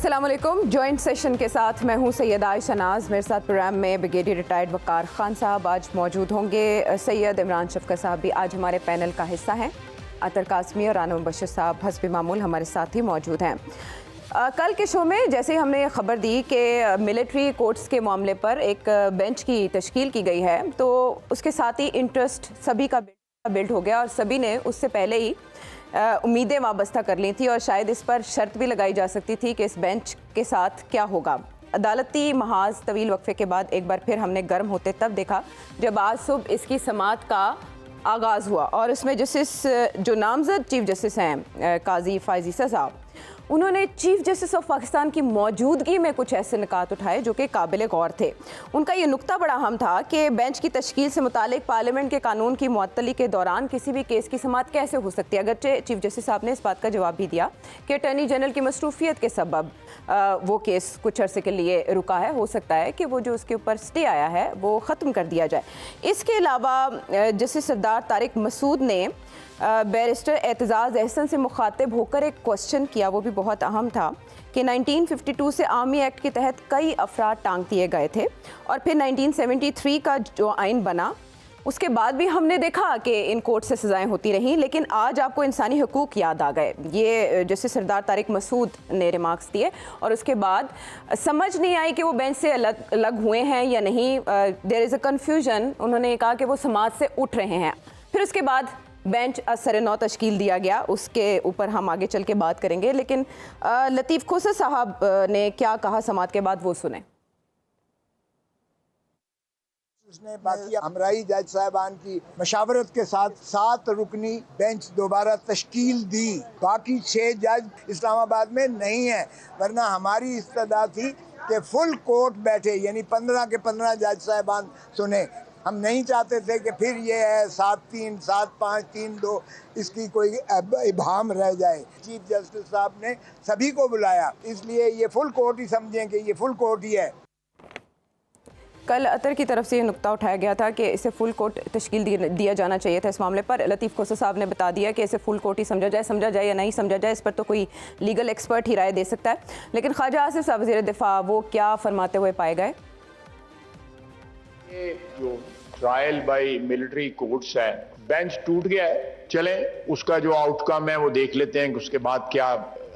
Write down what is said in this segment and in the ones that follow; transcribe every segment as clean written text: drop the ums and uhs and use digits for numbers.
अस्सलाम वालेकुम। Joint session के साथ मैं हूं सैयद आयशा नाज। मेरे साथ प्रोग्राम में ब्रिगेडियर रिटायर्ड वकार खान साहब आज मौजूद होंगे। सैयद इमरान शफकत साहब भी आज हमारे पैनल का हिस्सा हैं। अतर कासमी और राना मुबशर साहब हस्ब मामूल हमारे साथ ही मौजूद हैं। कल के शो में जैसे ही हमने खबर दी कि मिलिट्री कोर्ट्स के मामले पर एक बेंच की तश्कील की गई है, तो उसके साथ ही इंटरेस्ट सभी का बिल्ड हो गया और सभी ने उससे पहले ही उम्मीदें वाबस्ता कर ली थी और शायद इस पर शर्त भी लगाई जा सकती थी कि इस बेंच के साथ क्या होगा। अदालती महाज तवील वक्फे के बाद एक बार फिर हमने गर्म होते तब देखा जब आज सुबह इसकी समाअत का आगाज़ हुआ और उसमें जस्टिस जो नामजद चीफ जस्टिस हैं काजी फायज़ ईसा साहब, उन्होंने चीफ जस्टिस ऑफ पाकिस्तान की मौजूदगी में कुछ ऐसे निकात उठाए जो कि काबिल गौर थे। उनका ये नुक्ता बड़ा अहम था कि बेंच की तश्कील से मुतालिक पार्लियामेंट के कानून की मुअत्तली के दौरान किसी भी केस की समाअत कैसे हो सकती है। अगरचे चीफ जस्टिस साहब ने इस बात का जवाब भी दिया कि अटॉर्नी जनरल की मसरूफियत के सबब वो केस कुछ अरसे के लिए रुका है। हो सकता है कि वो जो उसके ऊपर स्टे आया है वो ख़त्म कर दिया जाए। इसके अलावा जस्टिस सरदार तारिक मसूद ने बैरिस्टर एतजाज़ एहसन से मुखातिब होकर एक क्वेश्चन किया, वो भी बहुत अहम था कि 1952 से आर्मी एक्ट के तहत कई अफराद टांग दिए गए थे और फिर 1973 का जो आइन बना उसके बाद भी हमने देखा कि इन कोर्ट से सज़ाएं होती रहीं, लेकिन आज आपको इंसानी हकूक़ याद आ गए। ये जैसे सरदार तारिक मसूद ने रिमार्क्स दिए और उसके बाद समझ नहीं आई कि वो बेंच से अलग हुए हैं या नहीं। There is a confusion. उन्होंने कहा कि वो समाअत से उठ रहे हैं। फिर उसके बाद बेंच असर नौ तश्कील दिया गया, उसके ऊपर हम आगे चल के बात करेंगे। लेकिन लतीफ़ खोसर साहब ने क्या कहा समाअत के बाद वो सुने। उसने बाकी हमराई जज साहबान की मशावरत के साथ 7 रुकनी बेंच दोबारा तश्कील दी। बाकी 6 जज इस्लामाबाद में नहीं है, वरना हमारी इस्तदा थी कि फुल कोर्ट बैठे, यानी 15 के 15 जज साहबान सुने। हम नहीं चाहते थे कि फिर ये है 7-3, 7-5, 3-2 इसकी कोई इबाम रह जाए। चीफ जस्टिस साहब ने सभी को बुलाया, इसलिए ये फुल कोर्ट ही समझें कि ये फुल कोर्ट ही है। कल अतर की तरफ से ये नुक्ता उठाया गया था कि इसे फुल कोर्ट तश्कील दिया जाना चाहिए था। इस मामले पर लतीफ़ खोसर साहब ने बता दिया कि इसे फुल कोर्ट ही समझा जाए या नहीं समझा जाए, इस पर तो कोई लीगल एक्सपर्ट ही राय दे सकता है। लेकिन ख्वाजा आसिफ साहब वज़ीर दिफा वो क्या फरमाते हुए पाए गए? जो ट्रायल बाय मिलिट्री कोर्ट्स है, बेंच टूट गया है, चले उसका जो आउटकम है वो देख लेते हैं कि उसके बाद क्या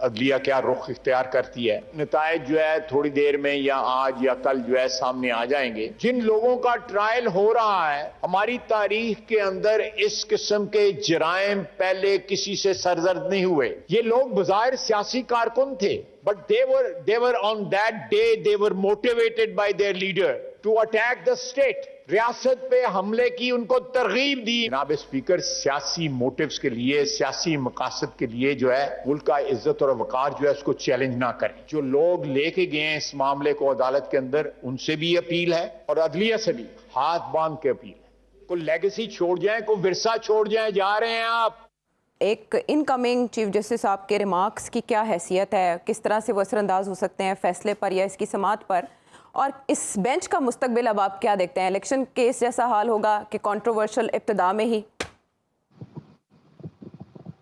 अदलिया क्या रुख इख्तियार करती है। नतायज जो है थोड़ी देर में या आज या कल जो है सामने आ जाएंगे। जिन लोगों का ट्रायल हो रहा है, हमारी तारीख के अंदर इस किस्म के जराइम पहले किसी से सरजर्द नहीं हुए। ये लोग बज़ाहिर सियासी कारकुन थे, but they were on that day they were motivated by their leader to attack the state. रियासत पे हमले की उनको तरगीब दी। जनाब स्पीकर, सियासी मोटिव्स के लिए, सियासी मकासद के लिए जो है मुल्क का इज्जत और वकार जो है उसको चैलेंज ना करें। जो लोग लेके गए हैं इस मामले को अदालत के अंदर, उनसे भी अपील है और अदलिया से भी हाथ बांध के अपील है। कोई लेगेसी छोड़ जाए, कोई विरसा छोड़ जाए, जा रहे हैं आप। एक इनकमिंग चीफ जस्टिस साहब के रिमार्क्स की क्या हैसियत है, किस तरह से वो असरअंदाज हो सकते हैं फैसले पर या इसकी समाअत पर, और इस बेंच का मुस्तकबिल अब आप क्या देखते हैं? इलेक्शन केस जैसा हाल होगा कि कंट्रोवर्शियल इब्तिदा में ही?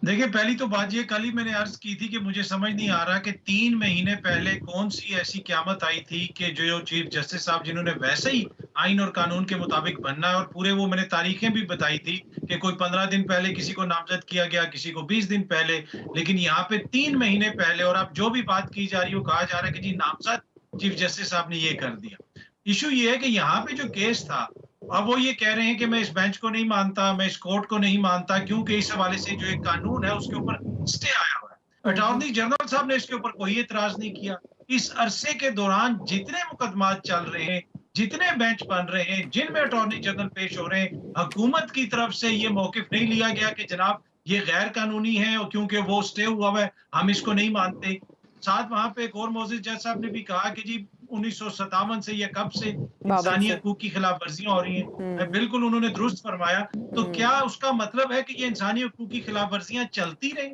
देखिए, पहली तो बात ये कल ही मैंने अर्ज की थी कि मुझे समझ नहीं आ रहा कि 3 महीने पहले कौन सी ऐसी क़यामत आई थी कि जो चीफ जस्टिस साहब जिन्होंने वैसे ही आइन और कानून के मुताबिक बनना है, और पूरे वो मैंने तारीखें भी बताई थी कि कोई 15 दिन पहले किसी को नामजद किया गया, किसी को 20 दिन पहले, लेकिन यहाँ पे 3 महीने पहले। और अब जो भी बात की जा रही है, कहा जा रहा है कि जी नामजद चीफ जस्टिस साहब ने ये कर दिया। इशू ये है कि यहाँ पे जो केस था, अब वो ये कह रहे हैं कि मैं इस बेंच को नहीं मानता, मैं इस कोर्ट को नहीं मानता, क्योंकि इस हवाले से जो एक कानून है उसके ऊपर स्टे आया हुआ है। अटॉर्नी जनरल साहब ने इसके ऊपर कोई एतराज नहीं किया। इस अरसे के दौरान जितने मुकदमात चल रहे हैं, जितने बेंच बन रहे हैं, जिनमें अटॉर्नी जनरल पेश हो रहे हैं, हुकूमत की तरफ से ये मौकिफ नहीं लिया गया कि जनाब ये गैर कानूनी है और क्योंकि वो स्टे हुआ है हम इसको नहीं मानते। साथ वहां पे एक और मोअज़्ज़िज़ जज साहब ने भी कहा कि जी 1957 से या कब से इंसानी हकूक की खिलाफ वर्जियां हो रही हैं। बिल्कुल उन्होंने दुरुस्त फरमाया। तो क्या उसका मतलब है कि ये इंसानी हकूक की खिलाफ वर्जियां चलती रहें?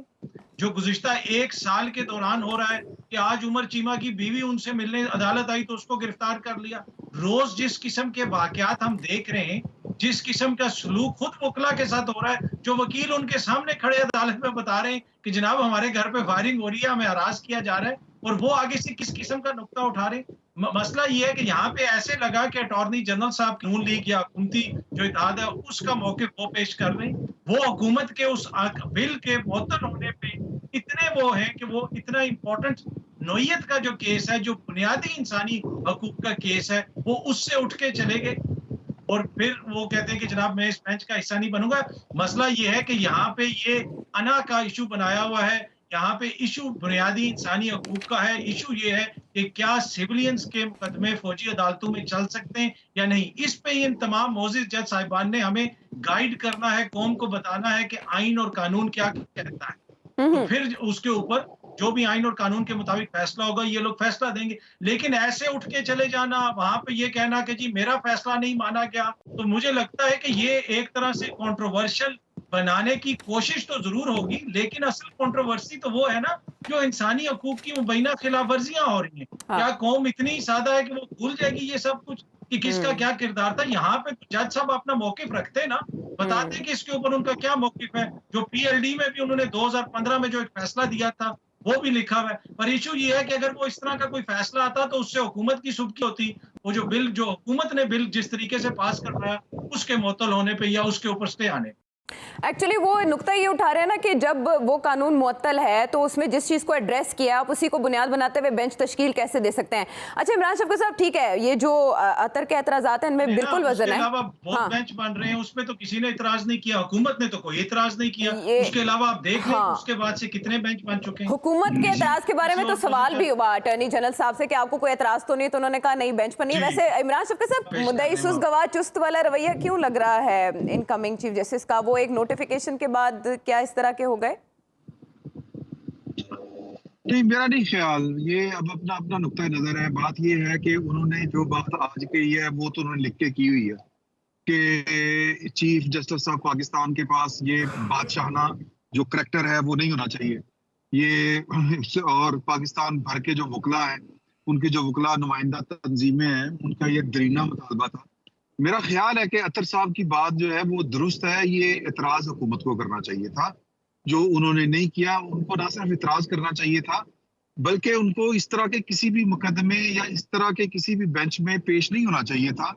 जो गुज़िश्ता 1 साल के दौरान हो रहा है कि आज उमर चीमा की बीवी उनसे मिलने अदालत आई तो उसको गिरफ्तार कर लिया। रोज जिस किस्म के वाकयात हम देख रहे हैं, जिस किस्म का सलूक खुद वकला के साथ हो रहा है, जो वकील उनके सामने खड़े अदालत में बता रहे हैं कि जनाब हमारे घर पे फायरिंग हो रही है, हमें हरास किया जा रहा है, और वो आगे से किस किस्म का नुक्ता उठा रहे। मसला ये है कि यहाँ पे ऐसे लगा कि अटॉर्नी जनरल साहब नून लीग या हुकूमती जो इत्तेहाद है उसका मौक़िफ़ वो पेश कर रहे हैं। वो हुकूमत के उस बिल के मुअत्तल होने पे इतने वो हैं कि वो इतना इम्पोर्टेंट नौइयत का जो केस है, जो बुनियादी इंसानी हकूक का केस है, वो उससे उठ के चले गए और फिर वो कहते हैं कि जनाब मैं इस बेंच का हिस्सा नहीं बनूंगा। मसला ये है कि यहाँ पे ये अना का इशू बनाया हुआ है, यहाँ पे इशू बुनियादी इंसानी हकूक का है। इशू ये है कि क्या सिविलियंस के मुकदमे फौजी अदालतों में चल सकते हैं या नहीं। इस पे इन तमाम मोअज़्ज़िज़ जज साहिबान ने हमें गाइड करना है, कौम को बताना है कि आइन और कानून क्या कहता है। तो फिर उसके ऊपर जो भी आइन और कानून के मुताबिक फैसला होगा ये लोग फैसला देंगे। लेकिन ऐसे उठ के चले जाना, वहां पे ये कहना कि जी मेरा फैसला नहीं माना गया, तो मुझे लगता है कि ये एक तरह से कंट्रोवर्शियल बनाने की कोशिश तो जरूर होगी, लेकिन असल कंट्रोवर्सी तो वो है ना जो इंसानी हकूक की मुबैना खिलाफ वर्जियां हो रही हैं। हाँ। क्या कौम इतनी सादा है कि वो भूल जाएगी ये सब कुछ कि किसका क्या किरदार था। यहाँ पे जज साहब अपना मौकिफ रखते ना, बताते कि इसके ऊपर उनका क्या मौकिफ है। जो पीएलडी में भी उन्होंने 2015 में जो एक फैसला दिया था वो भी लिखा हुआ है। पर इशू ये है कि अगर वो इस तरह का कोई फैसला आता तो उससे हुकूमत की सुबकी होती। वो जो बिल जो हुकूमत ने बिल जिस तरीके से पास करवाया उसके मुअत्तल होने पे या उसके ऊपर स्टे आने। एक्चुअली वो नुक्ता ये उठा रहे हैं ना कि जब वो कानून मुअत्तल है तो उसमें जिस चीज़ को एड्रेस किया आप उसी को बुनियाद बनाते हुए बेंच तश्कील कैसे दे सकते हैं। अच्छा इमरान शफकत साहब, ठीक है, ये जो अतर के एतराज़ात हैं इनमें बिल्कुल वजन है। बहुत बेंच बन रहे हैं, उसमें तो किसी ने इतराज नहीं किया, हुकूमत ने तो कोई इतराज नहीं किया। उसके अलावा आप देख लें उसके बाद से कितने बेंच बन चुके हैं। हुकूमत के एतराज के बारे में तो सवाल भी हुआ अटॉर्नी जनरल साहब से कि आपको कोई एतराज तो नहीं, तो उन्होंने कहा नहीं बेंच पर नहीं। वैसे इमरान शफकत साहब, मुद्दई सुस्त गवाह चुस्त वाला रवैया क्यों लग रहा है इनकमिंग चीफ जस्टिस का? वो एक नोटिफिकेशन के बाद क्या इस तरह के हो गए? नहीं, मेरा नहीं ख्याल। ये अब अपना अपना नुक्ता नजर है। बात ये है कि उन्होंने जो बात आज कही है वो तो उन्होंने लिख के की हुई है कि चीफ जस्टिस ऑफ पाकिस्तान के पास ये बादशाहना जो करैक्टर है वो नहीं होना चाहिए। ये और पाकिस्तान भर के जो वकला हैं, उनके जो वकला नुमाइंदा तंजीमें हैं, उनका ये दरीना मुतालबा था। मेरा ख्याल है कि अतर साहब की बात जो है वो दुरुस्त है। ये एतराज हुकूमत को करना चाहिए था, जो उन्होंने नहीं किया। उनको ना सिर्फ इतराज करना चाहिए था बल्कि उनको इस तरह के किसी भी मुकदमे या इस तरह के किसी भी बेंच में पेश नहीं होना चाहिए था।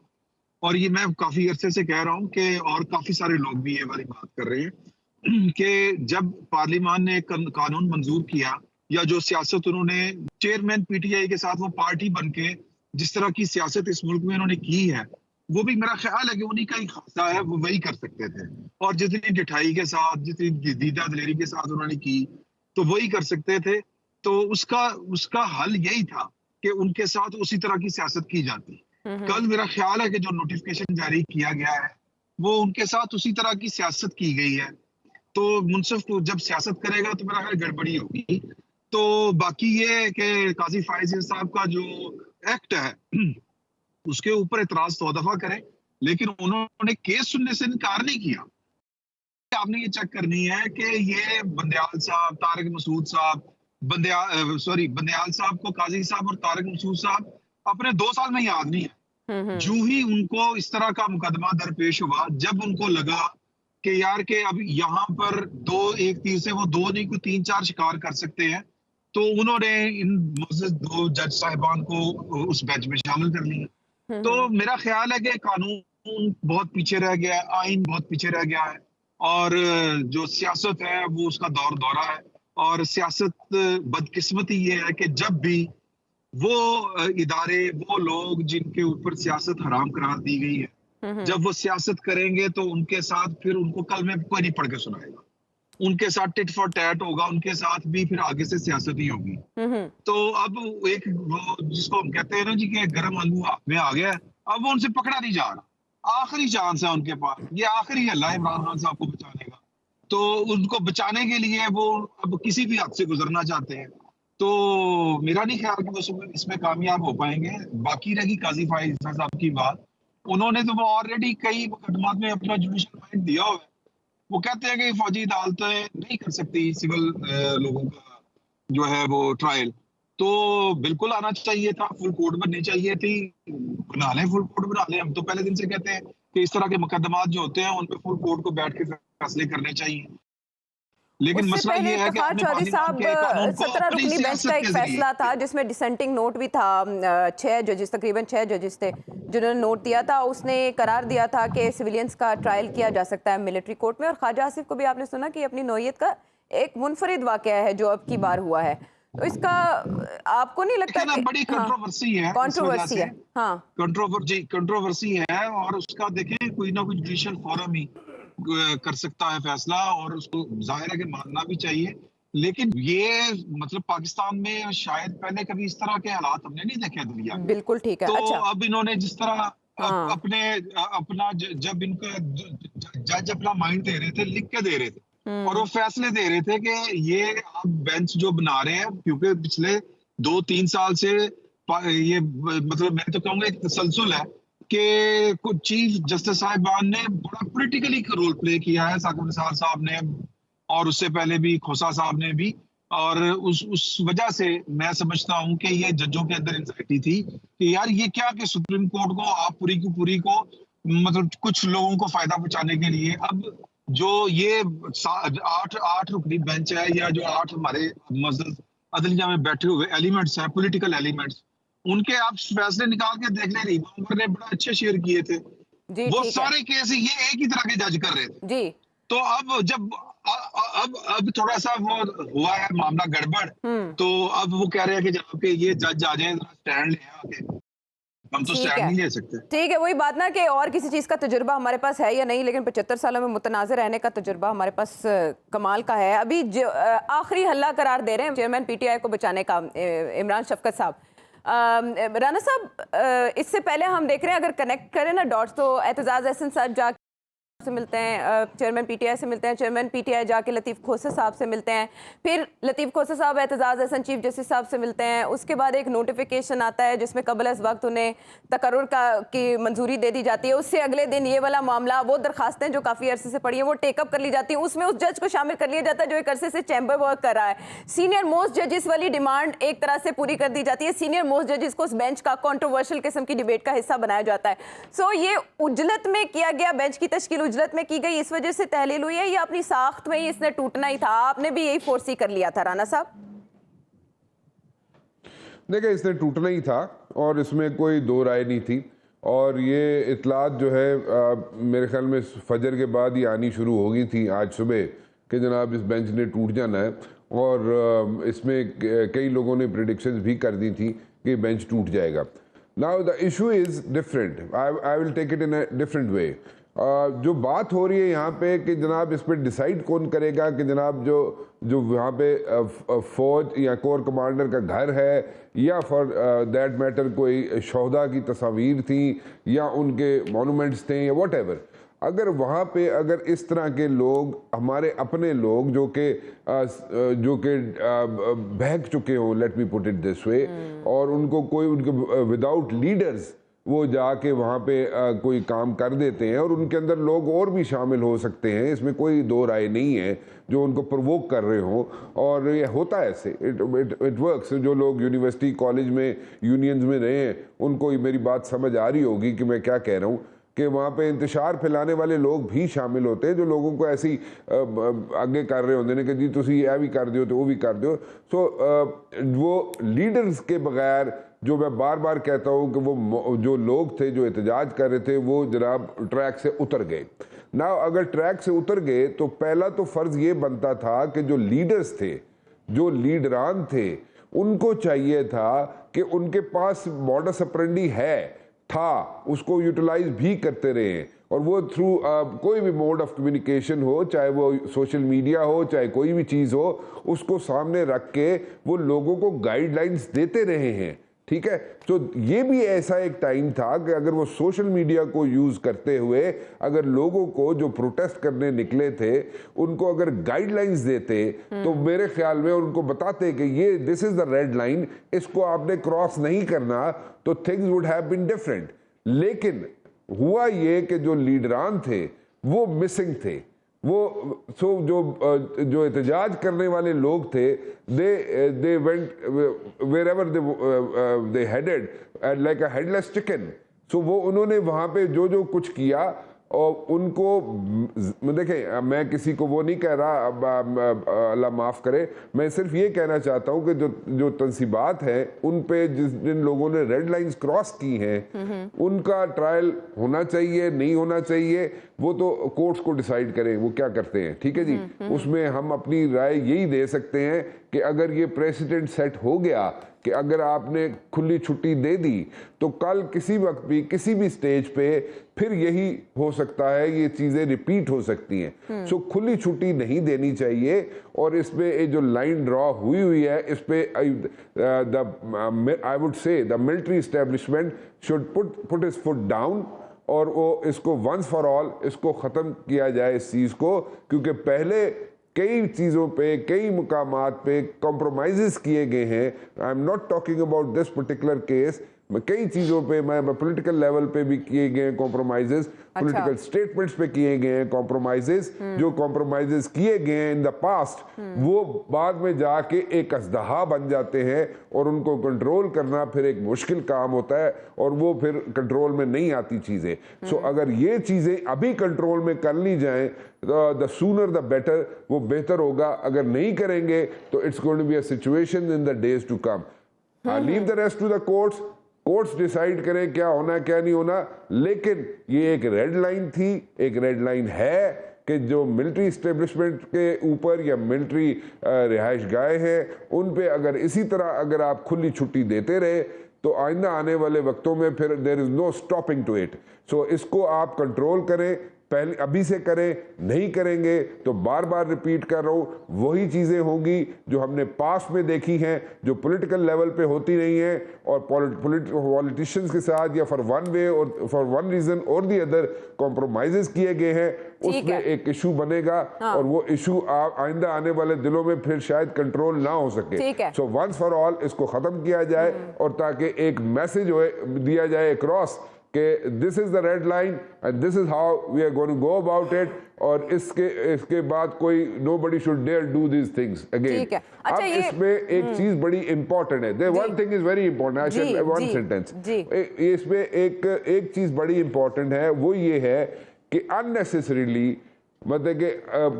और ये मैं काफी अरसे से कह रहा हूँ कि और काफी सारे लोग भी ये वाली बात कर रहे हैं कि जब पार्लियामान ने कानून मंजूर किया या जो सियासत उन्होंने चेयरमैन पीटीआई के साथ वो पार्टी बन के जिस तरह की सियासत इस मुल्क में उन्होंने की है, वो भी मेरा ख्याल है कि उन्हीं का ही खासा है, वो वही कर सकते थे। और जितनी ढिठाई के साथ, जितनी दीदा दिलेरी के साथ उन्होंने की तो वही कर सकते थे। तो उसका हल यही था कि उनके साथ उसी तरह की सियासत की जाती। कल मेरा ख्याल है कि जो नोटिफिकेशन जारी किया गया है वो उनके साथ उसी तरह की सियासत की गई है। तो मुनसिफ जब सियासत करेगा तो मेरा ख्याल गड़बड़ी होगी। तो बाकी ये है कि काजी फायज साहब का जो एक्ट है उसके ऊपर इतराज 100 दफा करें, लेकिन उन्होंने केस सुनने से इनकार नहीं किया। आपने ये चेक करनी है कि ये बंदयाल साहब, तारिक मसूद साहब, बंदयाल साहब को काजी साहब और तारिक मसूद साहब अपने 2 साल में याद नहीं है। जो ही उनको इस तरह का मुकदमा दरपेश हुआ, जब उनको लगा कि यार के अब यहाँ पर एक तीर से वो 2 नहीं, कोई 3-4 शिकार कर सकते हैं, तो उन्होंने इन 2 जज साहिबान को उस बेंच में शामिल कर लिया। तो मेरा ख्याल है कि कानून बहुत पीछे रह गया है, आइन बहुत पीछे रह गया है, और जो सियासत है वो उसका दौरा है। और सियासत बदकिस्मती ये है कि जब भी वो इदारे, वो लोग जिनके ऊपर सियासत हराम करार दी गई है, जब वो सियासत करेंगे तो उनके साथ फिर उनको कल में कोई नहीं पढ़ के सुनाएगा। उनके साथ टिट फॉर टैट होगा, उनके साथ भी फिर आगे से सियासत ही होगी। तो अब एक वो जिसको हम कहते हैं ना जी कि गर्म आलू हाथ में आ गया, अब वो उनसे पकड़ा नहीं जा रहा। आखिरी चांस है उनके पास, ये आखिरी हल्ला है इमरान खान साहब को बचाने का। तो उनको बचाने के लिए वो अब किसी भी हद से गुजरना चाहते हैं। तो मेरा नहीं ख्याल कि वो इसमें कामयाब हो पाएंगे। बाकी रही काजी फाइज साहब की बात, उन्होंने तो वो ऑलरेडी कई मुकदमात में अपना जुडिशल माइंड दिया हुआ है। वो कहते हैं कि फौजी अदालतें नहीं कर सकती सिविल लोगों का जो है वो ट्रायल। तो बिल्कुल आना चाहिए था, फुल कोर्ट बननी चाहिए थी। बना लें, फुल कोर्ट बना लें। हम तो पहले दिन से कहते हैं कि इस तरह के मुकदमात जो होते हैं उन पे फुल कोर्ट को बैठ के फैसले करने चाहिए। लेकिन उससे मसला पहले ये है कि इफ्तिखार आपने चौधरी पार्लियामेंट के साहब कानून को 17 अपनी रुकनी बेंच सियासत का एक के फैसला जरिए था जिसमें डिसेंटिंग नोट भी था। 6 जजेस, तकरीबन 6 जजेस थे जिन्होंने नोट दिया था। उसने करार दिया था कि सिविलियंस का ट्रायल किया जा सकता है मिलिट्री कोर्ट में। और ख्वाजा आसिफ को भी आपने सुना कि अपनी नौयत का एक मुनफरिद वाकया है जो अब की बार हुआ है। तो इसका आपको नहीं लगता लेकिन कि अब बड़ी हाँ कंट्रोवर्सी है इस वजह कंट्रोवर्सी से, है? हाँ कंट्रोवर्सी है, और उसका देखें कोई ना कोई जुडिशियल फोरम ही कर सकता है फैसला, और उसको जाहिर है कि मानना भी चाहिए। लेकिन ये मतलब पाकिस्तान में शायद पहले कभी इस तरह के हालात हमने नहीं देखे दुनिया में। बिल्कुल ठीक है। तो अच्छा। अब इन्होंने जिस तरह हाँ। अपने अपना जब इनका जज अपना माइंड दे रहे थे, लिख के दे रहे थे, और वो फैसले दे रहे थे कि ये आप बेंच जो बना रहे हैं, क्योंकि पिछले 2-3 साल से ये मतलब मैं तो कहूंगा एक तसलसल है कि कुछ चीफ जस्टिस साहिबान ने बड़ा पॉलिटिकली रोल प्ले किया है, साकिब निसार साहब ने और उससे पहले भी खोसा साहब ने भी। और उस वजह से मैं समझता हूं कि ये जजों के अंदर एंजाइटी थी कि यार ये क्या कि सुप्रीम कोर्ट को आप पूरी की पूरी को मतलब कुछ लोगों को फायदा पहुंचाने के लिए अब जो ये 8 रुकनी बेंच है, या जो 8 हमारे मजलिस अदलिया में बैठे हुए एलिमेंट्स हैं, पॉलिटिकल एलिमेंट्स, उनके आप फैसले निकाल के देख ले। रिवामर ने बड़ा अच्छे शेयर किए थे, जी वो ठीक है। सारे केस ये एक ही तरह के जज कर रहे थे। जी तो अब जब अब थोड़ा सा वो हुआ है मामला गड़बड़, तो अब वो कह रहे हैं कि जनाब के ये जज आ जाए, स्टैंड ले आके। हम तो ठीक स्टैंड है। नहीं ले सकते। ठीक है, वही बात ना कि और किसी चीज़ का तजुर्बा हमारे पास है या नहीं, लेकिन 75 सालों में मुतनाज़िर रहने का तजुर्बा हमारे पास कमाल का है। अभी आखिरी हल्ला करार दे रहे हैं चेयरमैन पीटीआई को बचाने का इमरान शफकत साहब। राना साहब, इससे पहले हम देख रहे हैं, अगर कनेक्ट करें ना डॉट्स, तो एतजाज़ अहसन साहब जा से मिलते हैं, चेयरमैन पीटीआई से मिलते हैं, चेयरमैन पीटीआई जाके लतीफ़ खोसा साहब से मिलते हैं, फिर लतीफ़ खोसा साहब एतजाज़ अहसन चीफ जस्टिस साहब से मिलते हैं। उसके बाद एक नोटिफिकेशन आता है जिसमें कबल अज़ वक्त उन्हें तकर्रुर की मंजूरी दे दी जाती है। उससे अगले दिन ये वाला मामला, वो दरखास्तें जो काफ़ी अरसे से पड़ी हैं, वो टेकअप कर ली जाती हैं। उसमें उस जज को शामिल कर लिया जाता है जो एक अरसे से चैम्बर वर्क कर रहा है। सीनियर मोस्ट जजेस वाली डिमांड एक तरह से पूरी कर दी जाती है। सीनियर मोस्ट जजेस को उस बेंच का कॉन्ट्रोवर्शियल किस्म की डिबेट का हिस्सा बनाया जाता है। सो ये उजलत में किया गया, बेंच की तश्कील उजलत में की गई, इस वजह से तहलील हुई है, या अपनी साख्त में ही इसने टूटना ही था? आपने भी यही फोर्सी कर लिया था राना साहब? देखिए, इसने टूटना ही था और इसमें कोई दो राय नहीं थी। और ये इतलात जो है मेरे ख्याल में फजर के बाद ही आनी शुरू हो गई थी आज सुबह कि जनाब इस बेंच ने टूट जाना है। और इसमें कई लोगों ने प्रेडिक्शंस भी कर दी थी कि बेंच टूट जाएगा। Now the issue is different, I will take it in a different way. जो बात हो रही है यहाँ पे कि जनाब इस पर डिसाइड कौन करेगा कि जनाब जो वहाँ पे फौज या कोर कमांडर का घर है, या फॉर दैट मैटर कोई शोहदा की तस्वीर थी या उनके मोनूमेंट्स थे या वॉट एवर, अगर वहाँ पे अगर इस तरह के लोग, हमारे अपने लोग जो कि बहक चुके हों, let me put it this way, और उनको कोई उनके विदाउट लीडर्स वो जाके वहाँ पे कोई काम कर देते हैं, और उनके अंदर लोग और भी शामिल हो सकते हैं, इसमें कोई दो राय नहीं है, जो उनको प्रवोक कर रहे हो। और ये होता है ऐसे, इट वर्क्स। जो लोग यूनिवर्सिटी कॉलेज में यूनियंस में रहे हैं उनको मेरी बात समझ आ रही होगी कि मैं क्या कह रहा हूँ, कि वहाँ पे इंतशार फैलाने वाले लोग भी शामिल होते हैं, जो लोगों को ऐसी आगे कर रहे होते हैं कि जी तुसी यह भी कर दो तो वो भी कर दो। सो वो लीडर्स के बगैर, जो मैं बार बार कहता हूँ कि वो जो लोग थे जो एहतजाज कर रहे थे, वो जनाब ट्रैक से उतर गए ना। अगर ट्रैक से उतर गए तो पहला तो फ़र्ज़ ये बनता था कि जो लीडर्स थे, जो लीडरान थे, उनको चाहिए था कि उनके पास मॉडस ऑपरेंडी था, उसको यूटिलाइज भी करते रहे, और वो थ्रू कोई भी मोड ऑफ कम्युनिकेशन हो, चाहे वो सोशल मीडिया हो, चाहे कोई भी चीज़ हो, उसको सामने रख के वो लोगों को गाइडलाइंस देते रहे हैं। ठीक है, तो ये भी ऐसा एक टाइम था कि अगर वो सोशल मीडिया को यूज़ करते हुए अगर लोगों को जो प्रोटेस्ट करने निकले थे उनको अगर गाइडलाइंस देते, तो मेरे ख्याल में उनको बताते कि ये this is the red line, इसको आपने क्रॉस नहीं करना, तो things would have been different. लेकिन हुआ ये कि जो लीडरान थे वो मिसिंग थे। वो जो एहतजाज करने वाले लोग थे, they went wherever they headed like a headless chicken. So वो उन्होंने वहाँ पे जो कुछ किया, और उनको देखें, मैं किसी को वो नहीं कह रहा, अल्लाह माफ़ करे, मैं सिर्फ ये कहना चाहता हूँ कि जो तनसीबात है उन पे जिन लोगों ने रेड लाइंस क्रॉस की हैं उनका ट्रायल होना चाहिए, नहीं होना चाहिए, वो तो कोर्ट्स को डिसाइड करें वो क्या करते हैं, ठीक है जी। उसमें हम अपनी राय यही दे सकते हैं कि अगर ये प्रेसिडेंट सेट हो गया कि अगर आपने खुली छुट्टी दे दी तो कल किसी वक्त भी किसी भी स्टेज पे फिर यही हो सकता है, ये चीज़ें रिपीट हो सकती हैं। सो खुली छुट्टी नहीं देनी चाहिए। और इसमें ये जो लाइन ड्रॉ हुई है इस पे आई वुड से the military establishment should put his foot down और वो इसको वंस फॉर ऑल इसको ख़त्म किया जाए इस चीज़ को, क्योंकि पहले कई चीज़ों पे कई मुकामात पे कॉम्प्रोमाइज़ किए गए हैं। I am not talking about this particular case, कई चीज़ों पे मैं पॉलिटिकल लेवल पे भी किए गए हैं कॉम्प्रोमाइज़, पॉलिटिकल स्टेटमेंट्स पे किए गए हैं कॉम्प्रोमाइज़। जो कॉम्प्रोमाइज़ किए गए हैं इन द पास्ट वो बाद में जाके एक अजदहा बन जाते हैं और उनको कंट्रोल करना फिर एक मुश्किल काम होता है और वो फिर कंट्रोल में नहीं आती चीज़ें। सो अगर ये चीज़ें अभी कंट्रोल में कर ली जाएं द सूनर द बेटर, वो बेहतर होगा। अगर नहीं करेंगे तो it's going to be a situation in the days to come. Leave the rest to the courts, courts decide करें क्या होना है क्या नहीं होना। लेकिन ये एक रेड लाइन थी, एक रेड लाइन है कि जो मिलिट्री इस्टेब्लिशमेंट के ऊपर या मिलिट्री रिहाइश गाह हैं उन पे अगर इसी तरह अगर आप खुली छुट्टी देते रहे तो आइंदा आने वाले वक्तों में फिर there is no stopping to it. So इसको आप कंट्रोल करें, पहले अभी से करें, नहीं करेंगे तो बार बार रिपीट कर रहा हूँ वही चीज़ें होंगी जो हमने पास्ट में देखी हैं, जो पॉलिटिकल लेवल पे होती नहीं है और पॉलिटिशियंस के साथ या फॉर वन वे और फॉर वन रीज़न और दी अदर कॉम्प्रोमाइज़ किए गए हैं। उसमें एक इशू बनेगा और वो इशू आइंदा आने वाले दिनों में फिर शायद कंट्रोल ना हो सके। सो वंस फॉर ऑल इसको ख़त्म किया जाए और ताकि एक मैसेज दिया जाए क्रॉस कि this is the red line and this is how we are going to go about it. और इसके बाद कोई nobody should dare do these things again. अब इसमें एक चीज बड़ी इंपॉर्टेंट है, one thing is very important, I should one sentence, इसमें एक चीज बड़ी इंपॉर्टेंट है, वो ये है कि अननेसेसरीली मतलब कि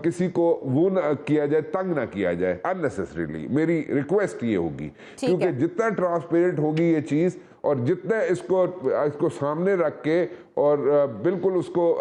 किसी को वो ना किया जाए, तंग ना किया जाए अननेसेसरीली। मेरी रिक्वेस्ट ये होगी क्योंकि जितना ट्रांसपेरेंट होगी ये चीज़ और जितना इसको सामने रख के और बिल्कुल उसको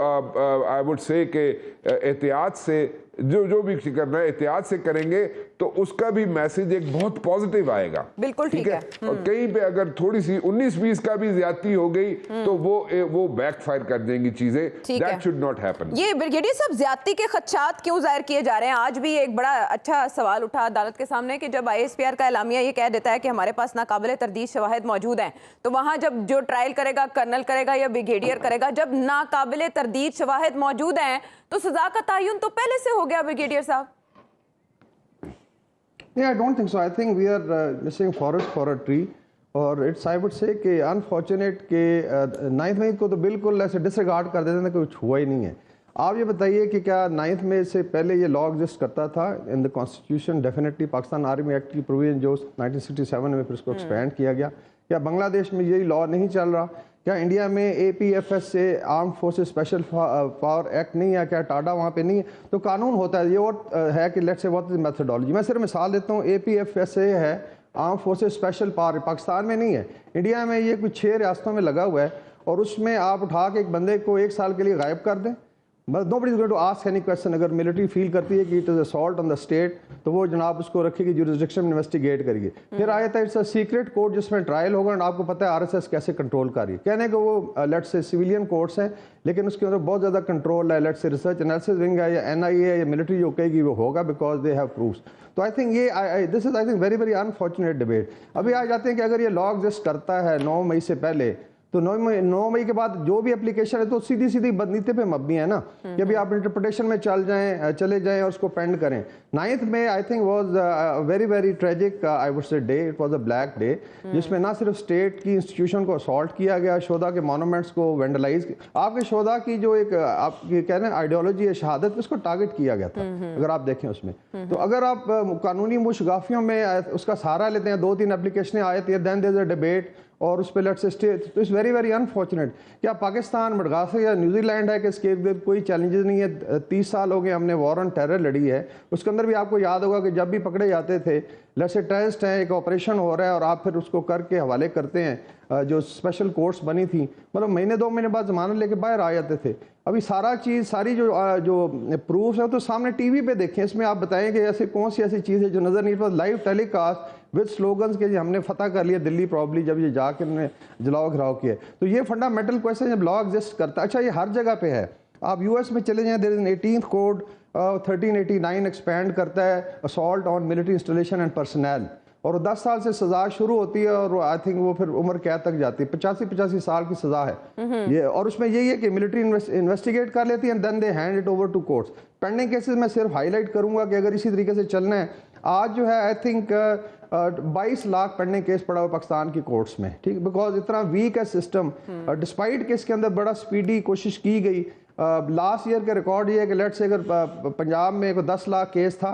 आई वुड से कि एहतियात से जो भी करना है एहतियात से करेंगे तो उसका भी मैसेज एक बहुत पॉजिटिव आएगा। बिल्कुल ठीक है। और कहीं पे अगर थोड़ी सी 19-20 का भी ज्यादती हो गई तो वो बैकफायर कर देंगी चीजें। That should not happen. ये ब्रिगेडियर साहब ज्यादती के खदशात क्यों जाहिर किए जा रहे हैं? आज भी एक बड़ा अच्छा सवाल उठा अदालत के सामने कि जब ISPR का एलामिया ये कह देता है कि हमारे पास नाकाबिले तरदीद शवाहिद मौजूद हैं, तो वहां जब जो ट्रायल करेगा कर्नल करेगा या ब्रिगेडियर करेगा, जब नाकाबिले तरदीद शवाहिद मौजूद हैं तो सजा का तयन तो पहले से हो गया ब्रिगेडियर साहब। Yeah, I don't think so. I think we are missing forest for a tree. और इट्स आई वुड से कि अनफॉर्चुनेट के 9 मई को तो बिल्कुल ऐसे डिसरिगार्ड कर देते थे, कुछ हुआ ही नहीं है। आप ये बताइए कि क्या 9 मई से पहले ये लॉ एग्जिस्ट करता था in the constitution? Definitely Pakistan army act की प्रोविजन जो 1967 में फिर उसको एक्सपेंड किया गया। क्या बांग्लादेश में यही लॉ नहीं चल रहा? क्या इंडिया में APFS से arm forces special power act नहीं है? क्या टाडा वहाँ पे नहीं है? तो कानून होता है ये और है कि let's say what is methodology. मैं सिर्फ मिसाल देता हूँ, APFS से है arm forces special power, Pakistan में नहीं है, इंडिया में ये कुछ 6 रियासतों में लगा हुआ है और उसमें आप उठा के एक बंदे को 1 साल के लिए गायब कर दें। बस nobody is going to ask any question. अगर मिलिट्री फील करती है कि it is assault on the state तो वो जनाब उसको रखेगी, जुरिसडिक्शन इन्वेस्टिगेट करेगी। फिर आया था इट्स अ सीक्रेट कोर्ट जिसमें ट्रायल होगा और आपको पता है RSS कैसे कंट्रोल कर रही है। कहने को वो लेट्स से सिविलियन कोर्ट्स हैं लेकिन उसके अंदर बहुत ज़्यादा कंट्रोल है, let's say research analysis wing है या NIA है या मिलिट्री जो कहेगी वो होगा बिकॉज दे हैव प्रूफ्स। तो आई थिंक ये this is I think very very unfortunate debate. अभी आ जाते हैं कि अगर ये लॉ एग्जिस्ट करता है 9 मई से पहले तो 9 मई के बाद जो भी एप्लीकेशन है तो सीधी सीधी बदनीति पे मबनी है ना कि अभी आप इंटरप्रिटेशन में चले जाएं और उसको पेंड करें। 9th में I think was very very tragic I would से day, it was a black day जिसमें ना सिर्फ स्टेट की इंस्टीट्यूशन को असॉल्ट किया गया, शोधा के मॉन्यूमेंट्स को वेंडलाइज, आपके शोधा की जो एक आप कह रहे हैं आइडियोलॉजी है शहादत, उसको टारगेट किया गया था अगर आप देखें उसमें। तो अगर आप कानूनी मुशगाफियों में उसका सहारा लेते हैं, 2-3 एप्लीकेशनें आए थे, then there is a debate और उस पर लेट से स्टे, तो इट्स वेरी वेरी अनफॉर्चुनेट। क्या पाकिस्तान, मडगास्कर या न्यूजीलैंड है कि इसके इर्द कोई चैलेंजेस नहीं है? 30 साल हो गए हमने वॉर ऑन टेरर लड़ी है, उसके अंदर भी आपको याद होगा कि जब भी पकड़े जाते थे, लेट से टेररिस्ट है, एक ऑपरेशन हो रहा है और आप फिर उसको करके हवाले करते हैं, जो स्पेशल कोर्ट्स बनी थी, मतलब महीने 2 महीने बाद जमानत लेके बाहर आ जाते थे। अभी सारी जो प्रूफ है तो सामने टीवी पे देखें, इसमें आप बताएं कि ऐसे कौन सी ऐसी चीज़ है जो नज़र नहीं पड़ती। लाइव टेलीकास्ट विद स्लोगन्स के हमने फतह कर लिया दिल्ली, प्रॉब्ली जब ये जाके उन्होंने जलाओ घिराव किया। तो ये फंडामेंटल क्वेश्चन जब लॉ एग्जिस्ट करता है, अच्छा ये हर जगह पे है। आप यूएस में चले जाएं, there is an 18th code 1389 expand करता है assault on military installation and personal, और 10 साल से सजा शुरू होती है और आई थिंक वो फिर उम्र कैद तक जाती है, 85 साल की सजा है ये। और उसमें यही है कि मिलिट्री इन्वेस्टिगेट कर लेती है and then they hand it over to courts. Pending cases में सिर्फ हाईलाइट करूंगा कि अगर इसी तरीके से चलना है, आज जो है I think 22 lakh pending case पड़ा हुआ पाकिस्तान की कोर्ट्स में, ठीक, बिकॉज इतना वीक है सिस्टम। डिस्पाइट के इसके अंदर बड़ा स्पीडी कोशिश की गई। लास्ट ईयर का रिकॉर्ड ये है कि लेट से अगर पंजाब में 10 लाख केस था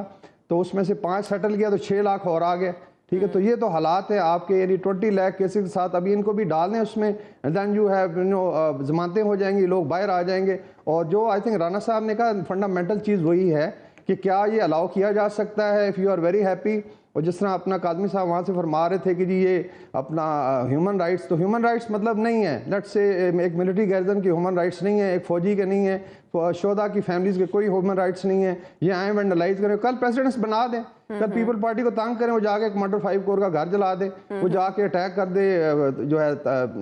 तो उसमें से 5 सेटल किया तो 6 लाख और आ गए, ठीक है। तो ये तो हालात है आपके, यानी 20 लाख केसेस के साथ अभी इनको भी डालने उसमें, एंड देन यू हैव जमानतें हो जाएंगी, लोग बाहर आ जाएंगे। और जो आई थिंक राना साहब ने कहा फंडामेंटल चीज़ वही है कि क्या ये अलाउ किया जा सकता है, if you are very happy. और जिस तरह अपना कादमी साहब वहाँ से फरमा रहे थे कि जी ये अपना ह्यूमन राइट्स, तो ह्यूमन राइट्स मतलब नहीं है लेट से एक मिलिट्री गैरजन की ह्यूमन राइट्स नहीं है, एक फौजी के नहीं है, शोधा की फैमिलीज के कोई ह्यूमन राइट्स नहीं है। ये आए वेंडलाइज करें, कल प्रेसिडेंट्स बना दें, कल पीपल पार्टी को तंग करें, वो जाके कमांडर 5 कोर का घर जला दे, वो जाके अटैक कर दे जो है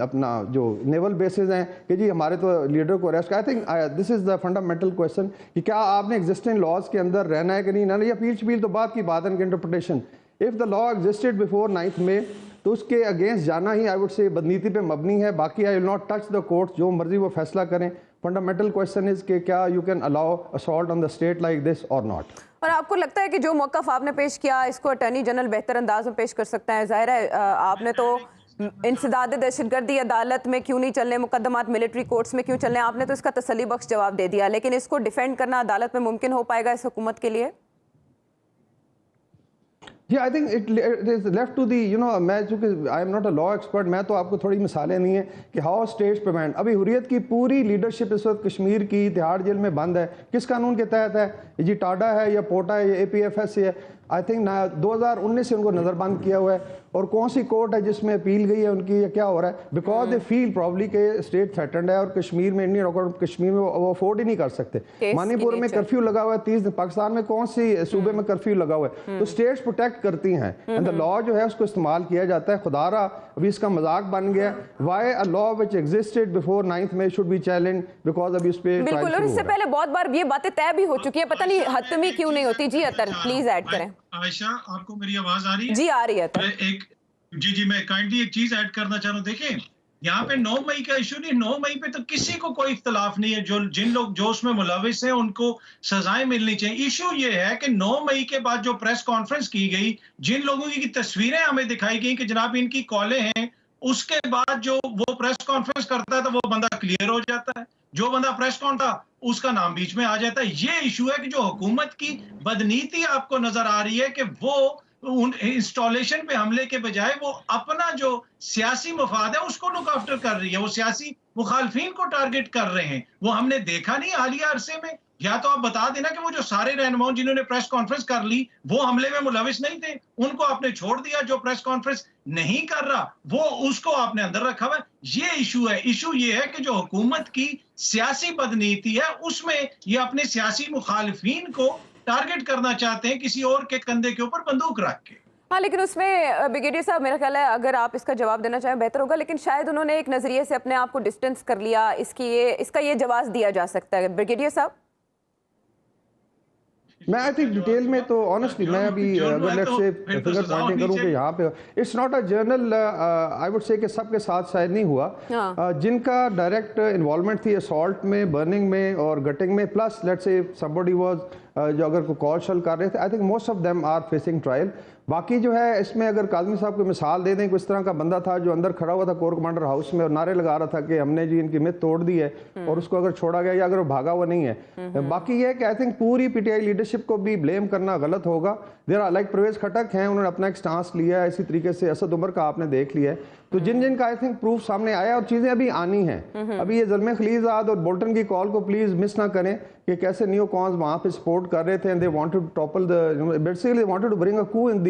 अपना जो नेवल बेसिस हैं कि जी हमारे तो लीडर को arrest. I think this is the fundamental question कि क्या आपने एग्जिस्टिंग लॉज के अंदर रहना है कि नहीं रहना। ये अपील तो बात की बात है, interpretation. If the law existed before 9th मई तो उसके अगेंस्ट जाना ही आई वुड से बदनीति पे मबनी है। बाकी I will not touch the court, जो मर्जी वो फैसला करें। फंडामेंटल क्वेश्चन इज कि क्या you can allow assault on the state like this और नॉट। और आपको लगता है कि जो मौक़िफ़ आपने पेश किया इसको अटॉर्नी जनरल बेहतर अंदाज में पेश कर सकता है? ज़ाहिर है आपने तो इंसदाद दहशतगर्दी अदालत में क्यों नहीं चलने, मुकदमात मिलिट्री कोर्ट्स में क्यों चलने, आपने तो इसका तसल्ली बख्श जवाब दे दिया, लेकिन इसको डिफेंड करना अदालत में मुमकिन हो पाएगा इस हुकूमत के लिए? Yeah, I think it is left to the मैं चूँकि I am not a law expert, मैं तो आपको थोड़ी मिसालें नहीं है कि हाउ स्टेट्स प्रिवेंट। अभी हुर्रियत की पूरी लीडरशिप इस वक्त कश्मीर की तिहाड़ जेल में बंद है, किस कानून के तहत है? जी टाडा है या पोटा है या APFS से है? आई थिंक 2019 से उनको नज़रबंद किया हुआ है। और कौन सी कोर्ट है जिसमें अपील गई है उनकी, या क्या हो रहा है? बिकॉज दे फील प्रॉब्ली के स्टेट थ्रेटन्ड है और कश्मीर में इंडियन अकॉर्ड कश्मीर में वो अफोर्ड ही नहीं कर सकते। मणिपुर में कर्फ्यू लगा हुआ है 30 दिन, पाकिस्तान में कौन सी सूबे में कर्फ्यू लगा हुआ है? तो स्टेट्स प्रोटेक्ट करती हैं एंड द लॉ जो है उसको इस्तेमाल किया जाता है। खुदारा अभी इसका मजाक बन गया। Why a law which existed before 9th May should be challenge because अभी उस पे बिल्कुल। और इससे पहले बहुत बार ये बातें तय भी हो चुकी है, पता नहीं हतमी क्यों नहीं होती। जी अतर प्लीज ऐड करें। आयशा आपको मेरी आवाज आ रही है? जी आ रही है। जी मैं काइंडली एक चीज ऐड करना चाह रहा हूँ। देखिए यहाँ पे 9 मई का इशू नहीं, 9 मई पे तो किसी को कोई इख्तलाफ नहीं है, जिन लोग जो उसमें मुलविस हैं उनको सजाएं मिलनी चाहिए। इशू ये है कि 9 मई के बाद जो प्रेस कॉन्फ्रेंस की गई, जिन लोगों की तस्वीरें हमें दिखाई गई कि जनाब इनकी कॉलें हैं, उसके बाद जो वो प्रेस कॉन्फ्रेंस करता है तो वो बंदा क्लियर हो जाता है, जो बंदा प्रेस कॉन था उसका नाम बीच में आ जाता है। ये इशू है कि जो हुकूमत की बदनीति आपको नजर आ रही है कि वो उन इंस्टॉलेशन पे हमले के बजाय वो अपना जो सियासी मफाद है उसको लुक आफ्टर कर रही है, वो सियासी मुखालफिन को टारगेट कर रहे हैं। वो हमने देखा नहीं हालिया अरसे में। या तो आप बता देना कि वो जो सारे रहनुमाओं जिन्होंने प्रेस कॉन्फ्रेंस कर ली वो हमले में मुलविस नहीं थे, उनको आपने छोड़ दिया। जो प्रेस कॉन्फ्रेंस नहीं कर रहा वो उसको आपने अंदर रखा हुआ है। ये इशू है। इशू ये है कि जो हुकूमत की सियासी बदनीति है उसमें ये अपने सियासी मुखालफिन को टारगेट करना चाहते हैं किसी और के कंधे के ऊपर बंदूक रख के। हाँ, लेकिन उसमें ब्रिगेडियर साहब मेरा ख्याल है अगर आप इसका जवाब देना चाहें बेहतर होगा, लेकिन शायद उन्होंने एक नजरिए से अपने आप को डिस्टेंस कर लिया। इसका ये जवाब दिया जा सकता है ब्रिगेडियर साहब। मैं आई थिंक डिटेल में तो ऑनेस्टली मैं अभी अगर लेट्स से फिगर पॉइंटिंग करूं कि यहाँ पे it's not a general I would say कि सबके साथ शायद नहीं हुआ। जिनका डायरेक्ट इन्वॉल्वमेंट थी असॉल्ट में, बर्निंग में और गटिंग में, plus let's say somebody was जो अगर कोई कॉल शॉल कर रहे थे, I think most of them are facing trial. बाकी जो है इसमें अगर काज़मी साहब को मिसाल दे दें, किस तरह का बंदा था जो अंदर खड़ा हुआ था कोर कमांडर हाउस में और नारे लगा रहा था कि हमने जी इनकी मिथ तोड़ दी है, और उसको अगर छोड़ा गया या अगर वो भागा हुआ नहीं है। बाकी ये है कि आई थिंक पूरी PTI लीडरशिप को भी ब्लेम करना गलत होगा। देर आर लाइक परवेज खटक हैं, उन्होंने अपना एक स्टांस लिया है, इसी तरीके से असद उमर का आपने देख लिया है। तो जिन जिन का आई थिंक प्रूफ सामने आया और चीजें अभी आनी हैं। अभी ये ज़ल्मे खलीलज़ाद और बोल्टन की कॉल को प्लीज मिस ना करें कि कैसे न्यू कॉन्स वहाँ पे सपोर्ट कर रहे थे and they wanted to topple the basically wanted to bring a coup in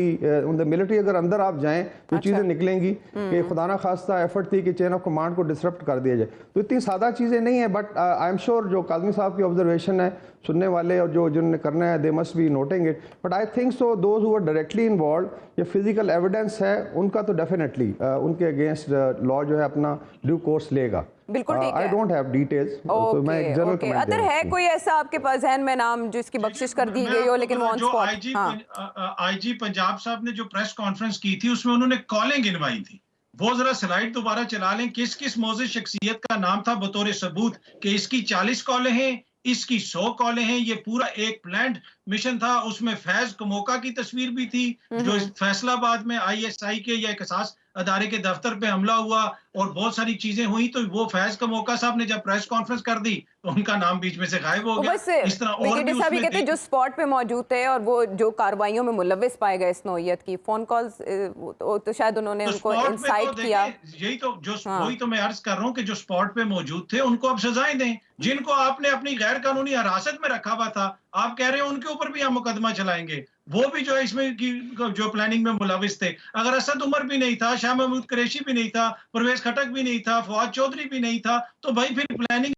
the military. अगर अंदर आप जाएं तो चीजें निकलेंगी कि खुदा ना खास्ता एफर्ट थी कि चेन ऑफ कमांड को डिसरप्ट कर दिया जाए। तो इतनी सादा चीजें नहीं है, बट आई एम श्योर जो काज़मी साहब की ऑब्जर्वेशन है सुनने वाले और जो जिन्होंने करना है they must be noting it. But I think so those who are directly involved, ये फिजिकल एविडेंस है उनका तो डेफिनेटली उनके अगेंस्ट लॉ जो है अपना ड्यू कोर्स लेगा। बिल्कुल ठीक है। आई डोंट हैव डिटेल्स, तो मैं एक जनरल कमेंट अदर है कोई ऐसा आपके पास जहन में नाम जिसकी बख्शिश कर दी गई हो लेकिन वो ऑन जो स्पॉट? आईजी पंजाब साहब ने जो प्रेस कॉन्फ्रेंस की थी उसमें उन्होंने कॉलें गिनवाई थी। वो जरा स्लाइड दोबारा चला लें, किस किस मोअज़्ज़िज़ शख्सियत का नाम था बतौर सबूत कि इसकी 40 कॉलें हैं, इसकी 100 कॉलें हैं। ये पूरा एक प्लान्ड मिशन था। उसमें फैज कमोका की तस्वीर भी थी जो फैसलाबाद में आईएसआई के या एक खास अदारे के दफ्तर पे हमला हुआ और बहुत सारी चीजें हुई। तो वो फैज कमोका साहब ने जब प्रेस कॉन्फ्रेंस कर दी तो उनका नाम बीच में से गायब हो गया। इस तरह और भी उसमें कहते हैं जो स्पॉट पे मौजूद थे और वो जो कार्रवाइयों में मुलव्विस पाए गए इस नौयत की फोन कॉल्स, तो शायद उन्होंने उनको इंसाइट किया। यही तो जो वही तो मैं अर्ज कर रहा हूँ कि जो स्पॉट पे मौजूद थे उनको अब सजाएं दें। जिनको आपने अपनी गैर कानूनी हिरासत में रखा हुआ था, आप कह रहे हैं उनके ऊपर भी हम मुकदमा चलाएंगे। वो भी जो है इसमें की जो प्लानिंग में मुलविस थे। अगर असद उमर भी नहीं था, शाह महमूद कुरैशी भी नहीं था, परवेज खटक भी नहीं था, फवाद चौधरी भी नहीं था, तो भाई फिर प्लानिंग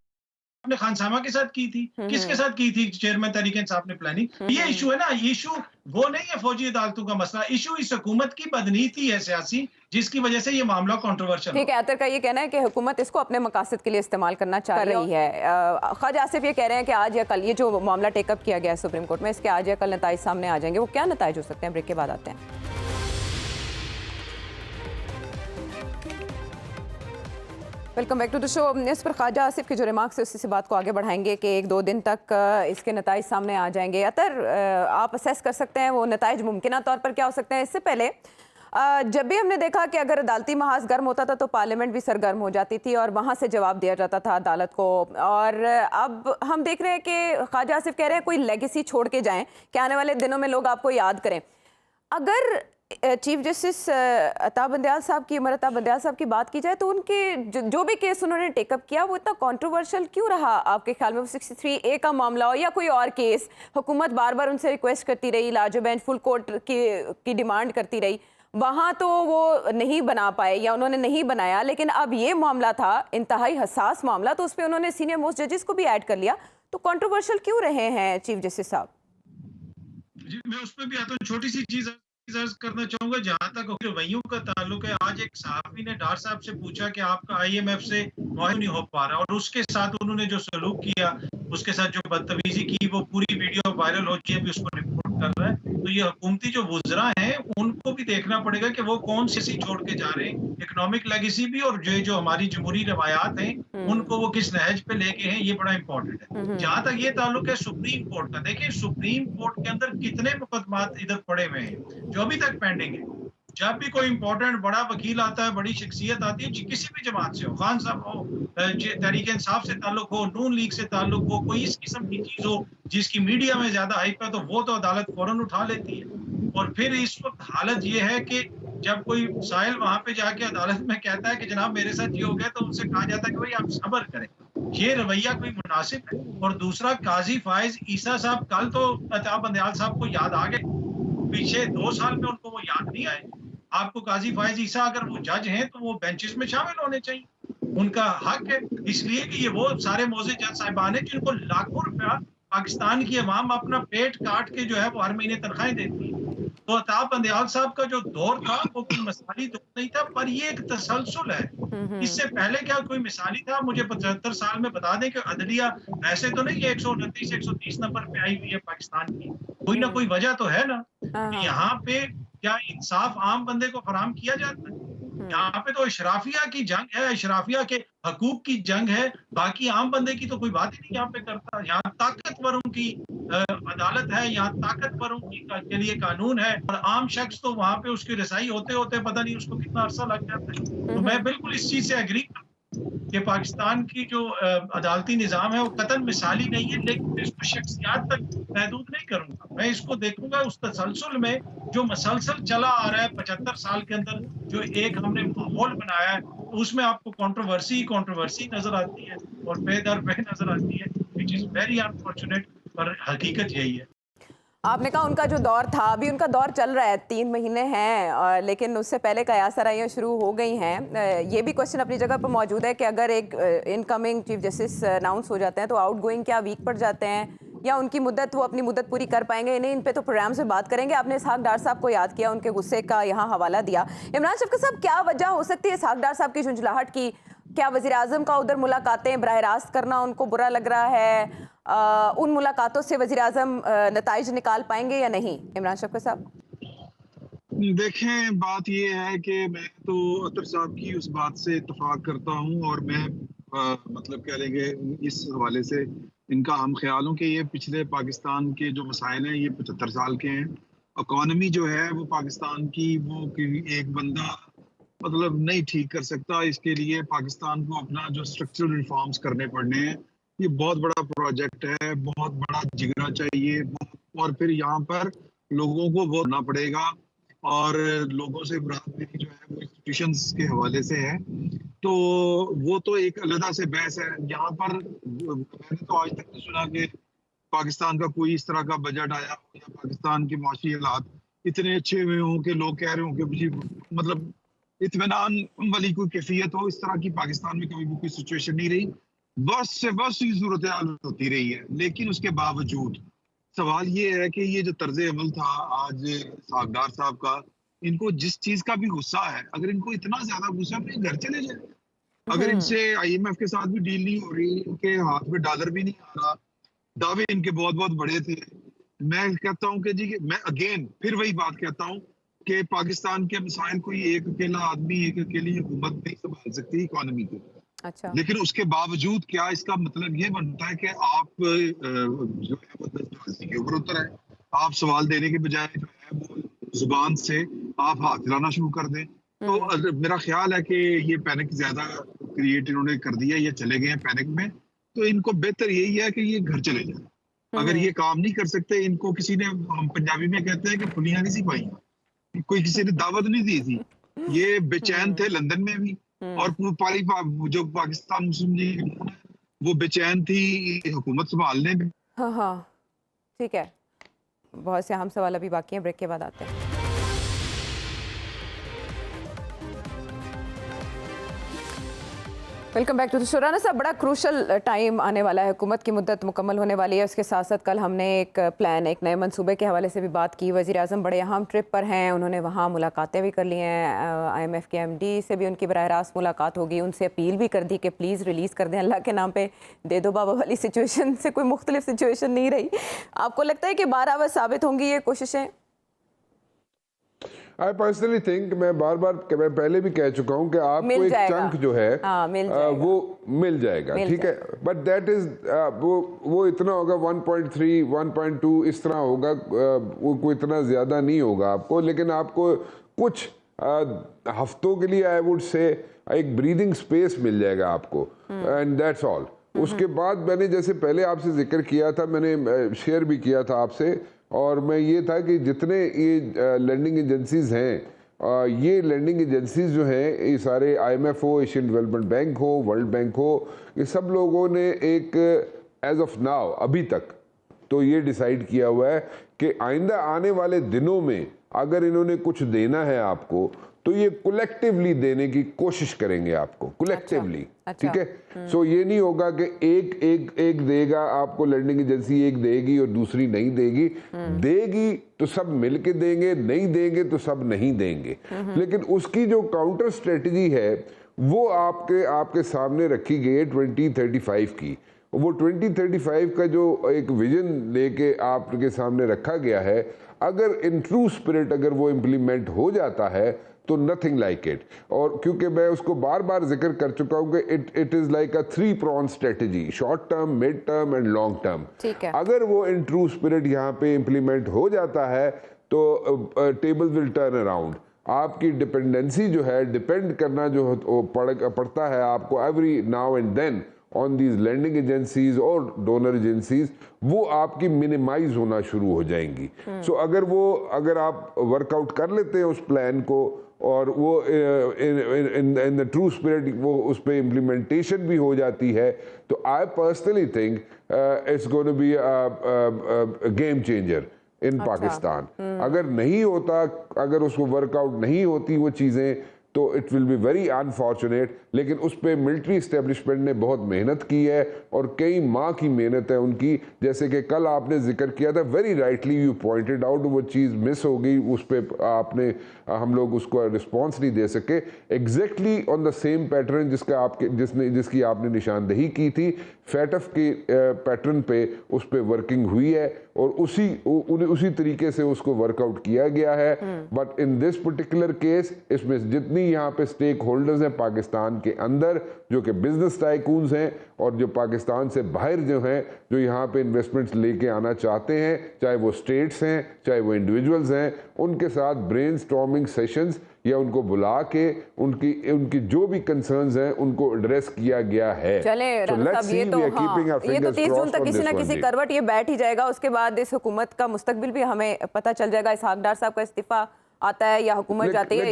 आपने खानसामा के साथ की थी, किसके साथ की थी? चेयरमैन तहरीक इंसाफ ने प्लानिंग। ये इशू है ना, ये इशू वो नहीं है फौजी अदालतों का मसला, इशू इस हुकूमत की बदनीति है सियासी, जिसकी वजह से ये मामला कंट्रोवर्शियल। ठीक है, अतर का ये कहना है कि हुकूमत इसको अपने मकासद के लिए इस्तेमाल करना चाह रही है। ख्वाजा आसिफ ये कह रहे हैं कि आज या कल ये जो मामला टेकअप किया गया है सुप्रीम कोर्ट में, इसके आज या कल नताइज सामने आ जाएंगे। वो क्या नताइज हो सकते हैं? ब्रेक के बाद आते हैं। Welcome back to the show. इस पर ख्वाजा आसिफ के जो रिमार्क्स है उसी से बात को आगे बढ़ाएंगे कि 1-2 दिन तक इसके नताइज सामने आ जाएंगे। अतर आप असेस कर सकते हैं वो नताइज मुमकिन तौर पर क्या हो सकते हैं? इससे पहले जब भी हमने देखा कि अगर अदालती महाज गर्म होता था तो पार्लियामेंट भी सरगर्म हो जाती थी और वहाँ से जवाब दिया जाता था अदालत को। और अब हम देख रहे हैं कि ख्वाजा आसिफ कह रहे हैं कोई लेगेसी छोड़ के जाएं कि आने वाले दिनों में लोग आपको याद करें। अगर चीफ जस्टिस अता बंदयाल साहब की, उमर अता बंदयाल साहब की बात की जाए तो उनके जो भी केस उन्होंने टेकअप किया वो इतना कंट्रोवर्शियल क्यों रहा आपके ख्याल में? 63A का मामला हो या कोई और केस, हुकूमत बार बार उनसे रिक्वेस्ट करती रही, लार्जर बेंच फुल कोर्ट की डिमांड करती रही, वहाँ तो वो नहीं बना पाए या उन्होंने नहीं बनाया। लेकिन अब ये मामला था इंतहाई हसास मामला, तो उस पर उन्होंने सीनियर मोस्ट जजेस को भी ऐड कर लिया। तो कंट्रोवर्शियल क्यों रहे हैं चीफ जस्टिस साहब? जी, मैं उस पर भी आता हूँ। छोटी सी चीज अर्ज करना चाहूंगा जहां तक रवैयों का ताल्लुक है। आज एक सहाफी ने डार साहब से पूछा कि आपका IMF से मुआहदा नहीं हो पा रहा, और उसके साथ उन्होंने जो सलूक किया, उसके साथ जो बदतमीजी की, वो पूरी वीडियो वायरल हो चुकी है, अभी उसको रिपोर्ट कर रहा है। तो ये हुकूमती जो वुज़रा हैं उनको भी देखना पड़ेगा कि वो कौन सी छोड़ के जा रहे हैं, इकोनॉमिक लेगेसी भी और जो हमारी जमहूरी रवायात हैं उनको वो किस नहज पे लेके हैं, ये बड़ा इंपॉर्टेंट है। जहां तक ये ताल्लुक है सुप्रीम कोर्ट का, देखिए सुप्रीम कोर्ट के अंदर कितने मुकदमात इधर पड़े हुए हैं जो अभी तक पेंडिंग है। जब भी कोई इंपॉर्टेंट बड़ा वकील आता है, बड़ी शख्सियत आती है, किसी भी जमात से हो, खान साहब हो, तहरीक इंसाफ से ताल्लुक हो, नून लीग से ताल्लुक हो, कोई इस किस्म की चीज हो जिसकी मीडिया में ज्यादा हाइप है, तो वो तो अदालत फौरन उठा लेती है। और फिर इस वक्त हालत ये है कि जब कोई साहिल वहां पे जाके अदालत में कहता है कि जनाब मेरे साथ ये हो गया, तो उनसे कहा जाता है कि भाई आप सब्र करें। ये रवैया कोई मुनासिब है? और दूसरा, काजी फाइज ईसा साहब कल तो अता बंदयाल साहब को याद आ गए, पीछे 2 साल में उनको वो याद नहीं आए। आपको काजी फाइज ईसा अगर वो जज हैं तो वो बेंचेस में शामिल होने चाहिए, उनका हक है। इसलिए कि ये वो सारे मोज़े जज साहिबान हैं जिनको लाखों रुपया पाकिस्तान की अवाम अपना पेट काट के जो है वो हर महीने तनख्वाहें देती है। तो अता बंदयाल साहब का जो दौर था वो कोई मिसाली दौर नहीं था, पर ये एक तसलसल है। इससे पहले क्या कोई मिसाली था? मुझे 75 साल में बता दें कि अदलिया ऐसे तो नहीं है 129 130 नंबर पे आई हुई है पाकिस्तान की, कोई ना कोई वजह तो है ना। यहाँ पे क्या इंसाफ आम बंदे को फराहम किया जाता है? यहाँ पे तो इशराफिया की जंग है, इशराफिया के हकूक की जंग है, बाकी आम बंदे की तो कोई बात ही नहीं यहाँ पे करता। यहाँ ताकतवरों की अदालत है, यहाँ ताकतवरों के लिए कानून है, और आम शख्स तो वहाँ पे उसकी रसाई होते होते पता नहीं उसको कितना अरसा लग जाता है। तो मैं बिल्कुल इस चीज से एग्री करता हूँ कि पाकिस्तान की जो अदालती निज़ाम है वो कतई मिसाली नहीं है, लेकिन मैं इसको शख्सियात तक महदूद नहीं करूँगा। मैं इसको देखूँगा उस तसलसल में जो मसलसल चला आ रहा है 75 साल के अंदर, जो एक हमने माहौल बनाया है, उसमें आपको कंट्रोवर्सी नज़र आती है और बे नज़र आती है, व्हिच इज़ वेरी अनफॉर्चुनेट, पर हकीकत यही है। आपने कहा उनका जो दौर था, अभी उनका दौर चल रहा है, 3 महीने हैं, लेकिन उससे पहले कयासराइयाँ शुरू हो गई हैं। ये भी क्वेश्चन अपनी जगह पर मौजूद है कि अगर एक इनकमिंग चीफ जस्टिस अनाउंस हो जाते हैं तो आउटगोइंग क्या वीक पड़ जाते हैं या उनकी मुद्दत, वो अपनी मुद्दत पूरी कर पाएंगे? नहीं, इन पे तो प्रोग्राम से बात करेंगे। आपने इसहाक डार साहब को याद किया, उनके गुस्से का यहाँ हवाला दिया। इमरान शफकत साहब, क्या वजह हो सकती है इसहाक डार साहब की झुंझलाहट की? क्या वज़ीर आज़म का उधर मुलाकातें बराह रास्त करना उनको बुरा लग रहा है? उन मुलाकातों से वज़ीर आज़म नताइज निकाल पाएंगे या नहीं? इमरान शफकत साहब, देखें, बात ये है कि मैं तो अतर साहब की उस बात से इत्तेफाक करता हूँ और मैं मतलब कह लेंगे इस हवाले से इनका हम ख्याल हूँ कि ये पिछले पाकिस्तान के जो मसाइल हैं ये 75 साल के हैं। इकॉनमी जो है वो पाकिस्तान की वो एक बंदा मतलब नहीं ठीक कर सकता। इसके लिए पाकिस्तान को अपना जो स्ट्रक्चरल रिफॉर्म्स करने पड़ने हैं। ये बहुत बड़ा प्रोजेक्ट है, बहुत बड़ा जिगरा चाहिए, और फिर यहाँ पर लोगों को वो करना पड़ेगा और लोगों से बराबरी जो है वो इंस्टीट्यूशंस के हवाले से है, तो वो तो एक अलग से बहस है। यहाँ पर मैंने तो आज तक नहीं सुना कि पाकिस्तान का कोई इस तरह का बजट आया हो या पाकिस्तान के माशी हालात इतने अच्छे हुए हों कि लोग कह रहे हों कि मतलब इत्मीनान वाली कोई कैफियत हो। इस तरह की पाकिस्तान में कभी भी कोई सिचुएशन नहीं रही, बस से बस ये सूरत हाल होती रही है। लेकिन उसके बावजूद सवाल ये है कि ये जो तर्ज अमल था आज सागदार साहब का, इनको जिस चीज का भी गुस्सा है, अगर इनको इतना ज्यादा गुस्सा है तो घर चले जाए। अगर इनसे IMF के साथ भी डील नहीं हो रही, इनके हाथ में डॉलर भी नहीं आ रहा, दावे इनके बहुत बहुत बड़े थे। मैं कहता हूं कि जी, मैं अगेन फिर वही बात कहता हूं कि पाकिस्तान के मसाइल कोई एक अकेला आदमी, एक अकेली हुकूमत नहीं संभाल सकती इकोनॉमी को। अच्छा, लेकिन उसके बावजूद क्या इसका मतलब ये बनता है कि आप जो है वो दस्तरसी के ऊपर उतर है, आप सवाल देने के बजाय जो है वो जुबान से आप हाथ चलाना शुरू कर दें। तो मेरा ख्याल है कि ये पैनिक ज्यादा क्रिएट इन्होंने कर दिया, ये चले गए हैं पैनिक में। तो इनको बेहतर यही है कि ये घर चले जाए। अगर ये काम नहीं कर सकते, इनको किसी ने, हम पंजाबी में कहते हैं कि फुलियां नहीं सी पाई, कोई किसी ने दावत नहीं दी थी। ये बेचैन थे लंदन में भी, और जो पाकिस्तान मुस्लिम लीग वो बेचैन थी हुकूमत संभालने में। हाँ हाँ, ठीक है। बहुत से अहम सवाल अभी बाकी हैं, ब्रेक के बाद आते हैं। Welcome back to the show. Rana साहब, बड़ा क्रूशल टाइम आने वाला है, हुकूमत की मुद्दत मुकम्मल होने वाली है। उसके साथ साथ कल हमने एक प्लान, एक नए मंसूबे के हवाले से भी बात की। वज़ीर आज़म बड़े अहम ट्रिप पर हैं, उन्होंने वहाँ मुलाकातें भी कर ली हैं। IMF के MD से भी उनकी बराह रास्त मुलाकात होगी, उनसे अपील भी कर दी कि प्लीज़ रिलीज़ कर दें, अल्लाह के नाम पे दे दो बाबा वाली सिचुएशन से कोई मुख्तलिफ सिचुएशन नहीं रही। आपको लगता है कि बारहा साबित होंगी ये कोशिशें? आई पर्सनली थिंक, मैं पहले भी कह चुका हूं कि आपको एक चंक जो है वो मिल जाएगा, ठीक है। बट दैट इज वो इतना होगा 1.3 1.2 इस तरह होगा, वो कोई इतना ज्यादा नहीं होगा आपको, लेकिन आपको कुछ हफ्तों के लिए आई वुड से एक ब्रीदिंग स्पेस मिल जाएगा आपको, एंड दैट्स ऑल। उसके बाद मैंने जैसे पहले आपसे जिक्र किया था, मैंने शेयर भी किया था आपसे, और मैं ये था कि जितने ये लैंडिंग एजेंसीज हैं, ये लैंडिंग एजेंसीज जो हैं, ये सारे IMF हो, एशियन डेवलपमेंट बैंक हो, वर्ल्ड बैंक हो, ये सब लोगों ने एक एज ऑफ नाउ अभी तक तो ये डिसाइड किया हुआ है कि आइंदा आने वाले दिनों में अगर इन्होंने कुछ देना है आपको, तो ये कलेक्टिवली देने की कोशिश करेंगे आपको, कलेक्टिवली। ठीक है। सो ये नहीं होगा कि एक देगा आपको, लैंडिंग एजेंसी एक देगी और दूसरी नहीं देगी। देगी तो सब मिलके देंगे, नहीं देंगे तो सब नहीं देंगे। लेकिन उसकी जो काउंटर स्ट्रेटजी है वो आपके सामने रखी गई है 2035 की। वो 2035 का जो एक विजन लेके आपके सामने रखा गया है, अगर इन ट्रू स्पिरिट अगर वो इम्प्लीमेंट हो जाता है तो नथिंग लाइक इट। और क्योंकि मैं उसको बार बार जिक्र कर चुका हूं कि it is like a 3-pronged strategy, short term, mid term and long term. अगर वो इन ट्रू स्पिरिट यहाँ पे इम्प्लीमेंट हो जाता है तो टेबल विल टर्न अराउंड। आपकी डिपेंडेंसी जो है, डिपेंड करना जो पड़ता है आपको every now and then on these lending agencies और डोनर एजेंसीज, वो आपकी मिनिमाइज होना शुरू हो जाएंगी। सो अगर आप वर्कआउट कर लेते हैं उस प्लान को और वो इन द ट्रू स्पिरिट वो उस पर इम्प्लीमेंटेशन भी हो जाती है, तो I personally think it's going to be game changer in Pakistan. अगर नहीं होता, अगर उसको वर्कआउट नहीं होती वो चीज़ें, तो it will be very unfortunate. लेकिन उस पर मिलिट्री इस्टेब्लिशमेंट ने बहुत मेहनत की है और कई माह की मेहनत है उनकी। जैसे कि कल आपने जिक्र किया था, very rightly you pointed out, वो चीज़ मिस हो गई, उस पर हम लोग उसको रिस्पॉन्स नहीं दे सके। Exactly on the same pattern जिसकी आपने निशानदेही की थी, फैटफ के पैटर्न पे उस पर वर्किंग हुई है और उसी तरीके से उसको वर्कआउट किया गया है। But in this particular case, इसमें जितनी यहाँ पे स्टेक होल्डर्स हैं पाकिस्तान के अंदर, जो कि बिजनेस टाइकून्स हैं और जो पाकिस्तान से बाहर जो हैं, जो यहाँ पे इन्वेस्टमेंट्स लेके आना चाहते हैं, चाहे वो स्टेट्स हैं चाहे वो इंडिविजुअल्स हैं, उनके साथ ब्रेनस्टॉर्मिंग सेशंस या उनको बुला के उनकी जो भी कंसर्न्स हैं उनको एड्रेस किया गया है। चले राना साहब, ये तो 30 जून तक किसी ना किसी करवट ये बैठ ही जाएगा। उसके बाद इस हुकूमत का मुस्तकबिल भी हमें पता चल जाएगा। इसहाक डार साहब का इस्तीफा आता है या हुकूमत जाती है।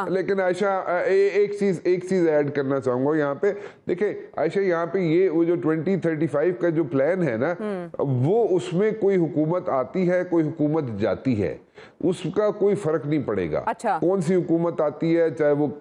लेकिन आयशा एक चीज ऐड करना चाहूंगा यहाँ पे। देखिए आयशा, यहाँ पे ये वो जो 2035 का जो प्लान है ना, वो उसमें कोई हुकूमत आती है कोई हुकूमत जाती है, उसका कोई फर्क नहीं पड़ेगा। अच्छा। कौन सी हुकूमत आती है चाहे वो,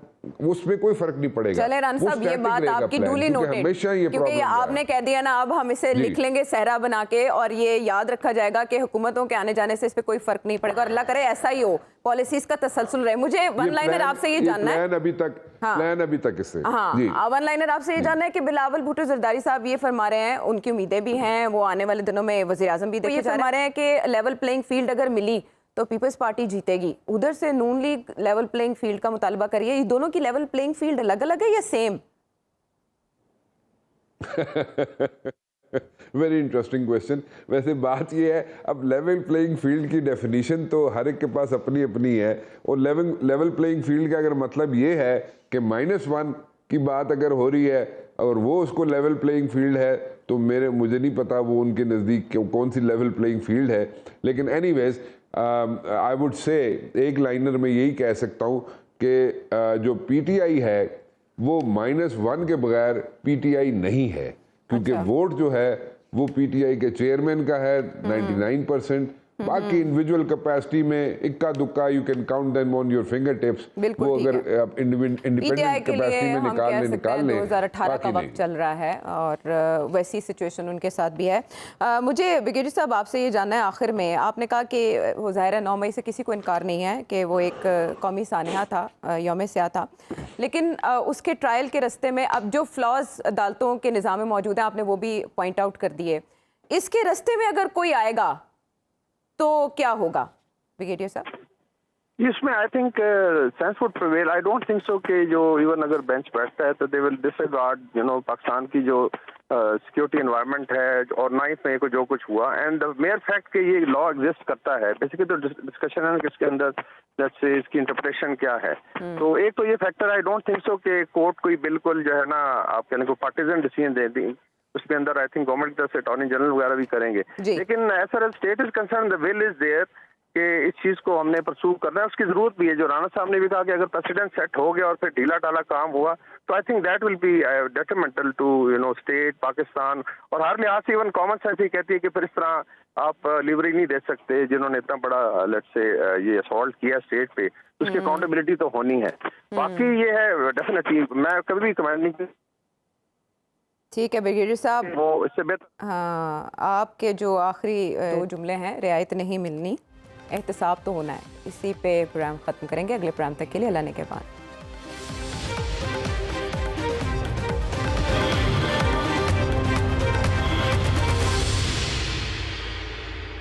उसमें कोई फर्क नहीं पड़ेगा। चले राना साहब, ये बात आपकी डूली नोटेड, क्योंकि आपने कह दिया ना, अब हम इसे लिख लेंगे सहरा बना के और ये याद रखा जाएगा कि हुकूमतों के आने जाने से इस पे कोई फर्क नहीं पड़ेगा। और अल्लाह करे ऐसा ही हो, पॉलिसीज का तसलसल रहे। मुझे वन लाइनर आपसे ये जानना है, प्लान अभी तक इससे वन लाइनर आपसे ये जानना है कि बिलावल भुट्टो जरदारी साहब ये फरमा रहे हैं, उनकी उम्मीदें भी हैं, वो आने वाले दिनों में वज़ीर आज़म भी देखे जा रहे हैं कि लेवल प्लेइंग फील्ड अगर मिली तो पीपल्स पार्टी जीतेगी। उधर से नून लीग लेवल प्लेइंग फील्ड का मुतालबा करिए। ये दोनों की लेवल प्लेइंग फील्ड अलग अलग है या सेम? Very interesting question. वैसे बात यह है, अब लेवल प्लेइंग फील्ड की डेफिनेशन तो हर एक के पास अपनी अपनी है। और लेवल प्लेइंग फील्ड का अगर मतलब ये है कि -1 की बात अगर हो रही है और वो उसको लेवल प्लेइंग फील्ड है, तो मुझे नहीं पता वो उनके नज़दीक कौन सी लेवल प्लेइंग फील्ड है। लेकिन एनीवेज आई वुड से एक लाइनर में यही कह सकता हूँ कि जो पीटीआई है वो -1 के बगैर पीटीआई नहीं है, क्योंकि वोट जो है वो पीटीआई के चेयरमैन का है 99%। बाकी इंडिविजुअल कैपेसिटी में इक्का दुक्का, you can count them on your finger tips. वो अगर इंडिपेंडेंट कैपेसिटी में निकाल लें 2018 का वक्त चल रहा है और वैसी सिचुएशन उनके साथ भी है। मुझे ब्रिगेडियर साहब आपसे ये जानना है आखिर में, आपने कहा कि वो ज़ाहिर है 9 मई से किसी को इनकार नहीं है कि वो एक कौमी सानिया था, यौम स्याह था, लेकिन उसके ट्रायल के रस्ते में अब जो फ्लॉज अदालतों के निज़ाम में मौजूद हैं, आपने वो भी पॉइंट आउट कर दिए। इसके रस्ते में अगर कोई आएगा तो क्या होगा ब्रिगेडियर साहब? इसमें I think sense would prevail. I don't think so कि जो इवन अगर बेंच बैठता है तो दे विल डिसरिगार्ड पाकिस्तान की जो सिक्योरिटी एनवायरनमेंट है और 9 मई को जो कुछ हुआ एंड मेयर फैक्ट कि ये लॉ एग्जिस्ट करता है। बेसिकली तो डिस्कशन है कि इसके अंदर जैसे इसकी इंटरप्रिटेशन क्या है। तो एक तो ये factor, I don't think so कि कोर्ट कोई बिल्कुल जो है ना आप कहने को पार्टिजन डिसीजन दे दी, उसके अंदर आई थिंक गवर्नमेंट की तरफ से अटॉर्नी जनरल वगैरह भी करेंगे। लेकिन as far as state is concern the will is there कि इस चीज को हमने परसू करना है, उसकी जरूरत भी है। जो राणा साहब ने भी कहा कि अगर प्रेसिडेंट सेट हो गया और फिर ढीला टाला काम हुआ तो I think that will be detrimental to state Pakistan. और हर लिहाज से इवन कॉमन सेंस ही कहती है कि फिर इस तरह आप लिवरी नहीं दे सकते जिन्होंने इतना बड़ा लेट्स से ये असॉल्ट किया स्टेट पे, उसकी अकाउंटेबिलिटी तो होनी है। बाकी ये है डेफिनेटली, मैं कभी भी कमेंट नहीं। ठीक है ब्रिगेडियर साहब, वो इससे बेहतर हाँ, आपके जो आखिरी 2 जुमले हैं, रियायत नहीं मिलनी, एहतसाब तो होना है, इसी पे प्रोग्राम ख़त्म करेंगे। अगले प्रोग्राम तक के लिए अल्लाह ने के बाद।